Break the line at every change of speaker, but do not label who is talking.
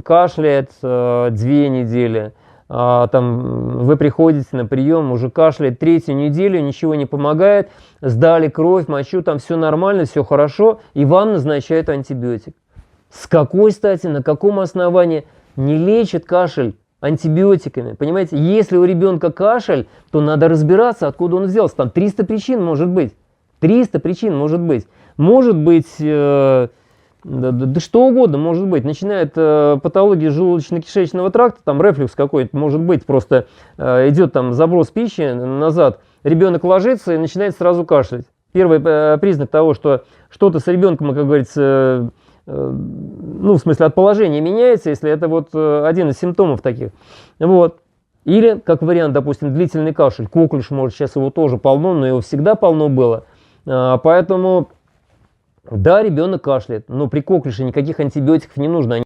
кашляет 2 недели, там, вы приходите на прием, уже кашляет 3-ю неделю, ничего не помогает, сдали кровь, мочу, там все нормально, все хорошо, и вам назначают антибиотик. С какой стати, на каком основании? Не лечат кашель антибиотиками, понимаете? Если у ребенка кашель, то надо разбираться, откуда он взялся. Там 300 причин может быть. 300 причин может быть. Может быть, да что угодно может быть. Начиная от патологии желудочно-кишечного тракта, там рефлюкс какой-то может быть, просто идет там заброс пищи назад, ребенок ложится и начинает сразу кашлять. Первый признак того, что что-то с ребенком, как говорится, ну, в смысле, от положения меняется, если это вот один из симптомов таких. Вот. Или, как вариант, допустим, длительный кашель. Коклюш, может, сейчас его тоже полно, но его всегда полно было. Поэтому, да, ребенок кашляет, но при коклюше никаких антибиотиков не нужно.